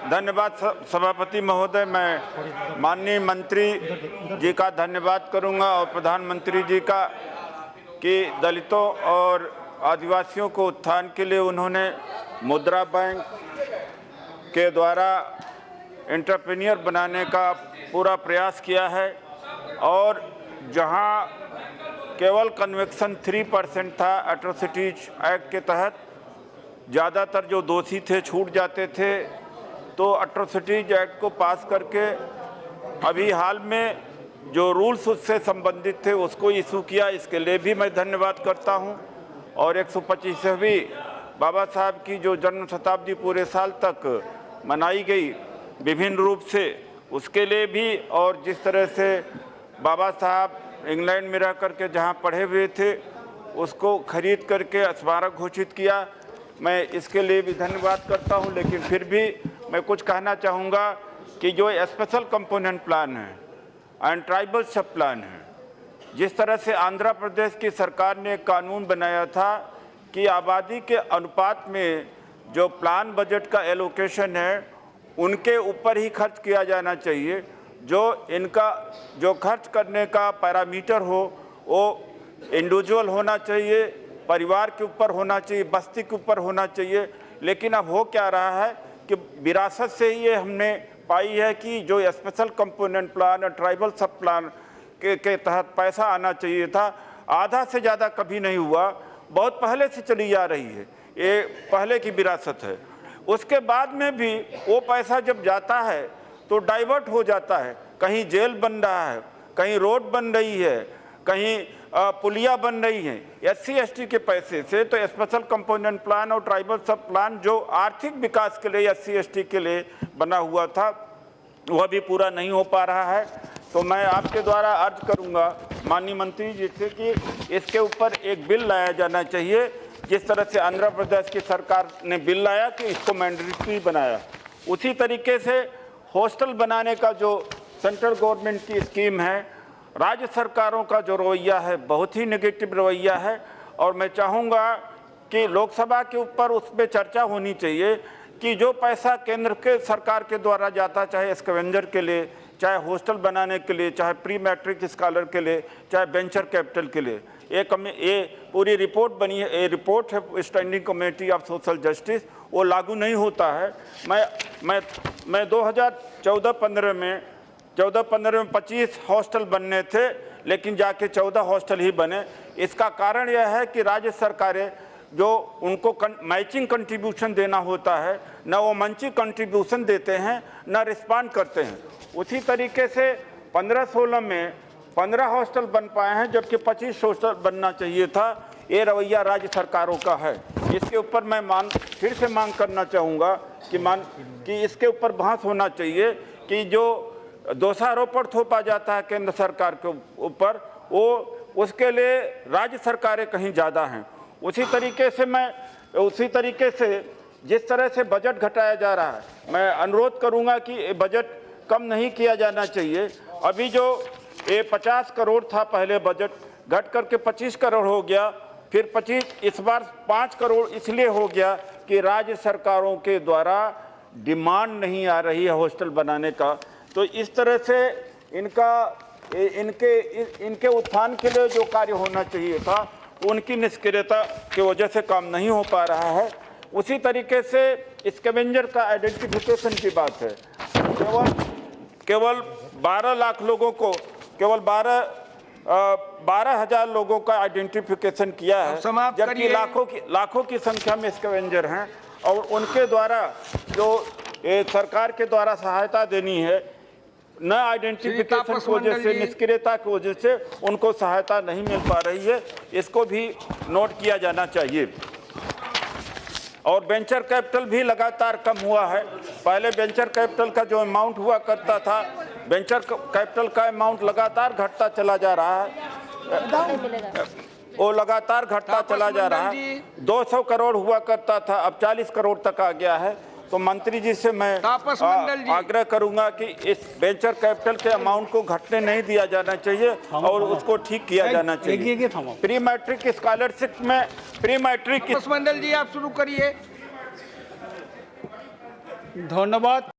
धन्यवाद सभापति महोदय। मैं माननीय मंत्री जी का धन्यवाद करूंगा और प्रधानमंत्री जी का कि दलितों और आदिवासियों को उत्थान के लिए उन्होंने मुद्रा बैंक के द्वारा एंटरप्रेन्योर बनाने का पूरा प्रयास किया है। और जहां केवल कन्विक्शन 3% था एट्रोसिटीज एक्ट के तहत, ज़्यादातर जो दोषी थे छूट जाते थे, तो एट्रोसिटीज एक्ट को पास करके अभी हाल में जो रूल्स उससे संबंधित थे उसको इशू किया। इसके लिए भी मैं धन्यवाद करता हूं। और 125वीं बाबा साहब की जो जन्म शताब्दी पूरे साल तक मनाई गई विभिन्न रूप से, उसके लिए भी, और जिस तरह से बाबा साहब इंग्लैंड में रह करके जहां पढ़े हुए थे उसको खरीद करके स्मारक घोषित किया, मैं इसके लिए भी धन्यवाद करता हूं। लेकिन फिर भी मैं कुछ कहना चाहूँगा कि जो स्पेशल कंपोनेंट प्लान है एंड ट्राइबल सब प्लान है, जिस तरह से आंध्र प्रदेश की सरकार ने एक कानून बनाया था कि आबादी के अनुपात में जो प्लान बजट का एलोकेशन है उनके ऊपर ही खर्च किया जाना चाहिए। जो इनका जो खर्च करने का पैरामीटर हो वो इंडिविजुअल होना चाहिए, परिवार के ऊपर होना चाहिए, बस्ती के ऊपर होना चाहिए। लेकिन अब हो क्या रहा है कि विरासत से ये हमने पाई है कि जो स्पेशल कंपोनेंट प्लान और ट्राइबल सब प्लान के तहत पैसा आना चाहिए था, आधा से ज़्यादा कभी नहीं हुआ। बहुत पहले से चली जा रही है, ये पहले की विरासत है। उसके बाद में भी वो पैसा जब जाता है तो डाइवर्ट हो जाता है। कहीं जेल बन रहा है, कहीं रोड बन रही है, कहीं पुलिया बन रही हैं SC/ST के पैसे से। तो स्पेशल कंपोनेंट प्लान और ट्राइबल सब प्लान जो आर्थिक विकास के लिए SC/ST के लिए बना हुआ था वह भी पूरा नहीं हो पा रहा है। तो मैं आपके द्वारा अर्ज करूंगा माननीय मंत्री जी से कि इसके ऊपर एक बिल लाया जाना चाहिए, जिस तरह से आंध्र प्रदेश की सरकार ने बिल लाया कि इसको मैंडेटरी बनाया। उसी तरीके से हॉस्टल बनाने का जो सेंट्रल गवर्नमेंट की स्कीम है, राज्य सरकारों का जो रवैया है बहुत ही नेगेटिव रवैया है। और मैं चाहूँगा कि लोकसभा के ऊपर उस पर चर्चा होनी चाहिए कि जो पैसा केंद्र के सरकार के द्वारा जाता, चाहे स्कैवेंजर के लिए, चाहे हॉस्टल बनाने के लिए, चाहे प्री मैट्रिक स्कॉलर के लिए, चाहे वेंचर कैपिटल के लिए, ये पूरी रिपोर्ट बनी है, ये रिपोर्ट है standing committee of social justice, वो लागू नहीं होता है। मैं 2014-15 में 25 हॉस्टल बनने थे, लेकिन जाके 14 हॉस्टल ही बने। इसका कारण यह है कि राज्य सरकारें जो उनको मैचिंग कंट्रीब्यूशन देना होता है, न वो मंची कंट्रीब्यूशन देते हैं न रिस्पॉन्ड करते हैं। उसी तरीके से 15-16 में 15 हॉस्टल बन पाए हैं, जबकि 25 हॉस्टल बनना चाहिए था। ये रवैया राज्य सरकारों का है। इसके ऊपर मैं फिर से मांग करना चाहूँगा कि इसके ऊपर बहस होना चाहिए कि जो दोषारोपण थोपा जाता है केंद्र सरकार के ऊपर, वो उसके लिए राज्य सरकारें कहीं ज़्यादा हैं। उसी तरीके से जिस तरह से बजट घटाया जा रहा है, मैं अनुरोध करूंगा कि बजट कम नहीं किया जाना चाहिए। अभी जो ये 50 करोड़ था पहले बजट, घट करके 25 करोड़ हो गया। फिर 25 इस बार 5 करोड़ इसलिए हो गया कि राज्य सरकारों के द्वारा डिमांड नहीं आ रही है हॉस्टल बनाने का। तो इस तरह से इनके उत्थान के लिए जो कार्य होना चाहिए था उनकी निष्क्रियता की वजह से काम नहीं हो पा रहा है। उसी तरीके से स्कैवेंजर का आइडेंटिफिकेशन की बात है। केवल 12 लाख लोगों को, केवल 12,000 लोगों का आइडेंटिफिकेशन किया है, जबकि लाखों की संख्या में स्कैवेंजर हैं। और उनके द्वारा जो सरकार के द्वारा सहायता देनी है, न आइडेंटिफिकेशन की वजह से, निष्क्रियता की वजह से उनको सहायता नहीं मिल पा रही है। इसको भी नोट किया जाना चाहिए। और वेंचर कैपिटल भी लगातार कम हुआ है। पहले वेंचर कैपिटल का जो अमाउंट हुआ करता था, वेंचर कैपिटल का अमाउंट लगातार घटता चला जा रहा है, वो लगातार घटता चला जा रहा है। 200 करोड़ हुआ करता था, अब 40 करोड़ तक आ गया है। तो मंत्री जी से मैं आग्रह करूंगा कि इस वेंचर कैपिटल के अमाउंट को घटने नहीं दिया जाना चाहिए और उसको ठीक किया जाना चाहिए। प्री मैट्रिक स्कॉलरशिप में प्री मैट्रिक मंडल जी आप शुरू करिए। धन्यवाद।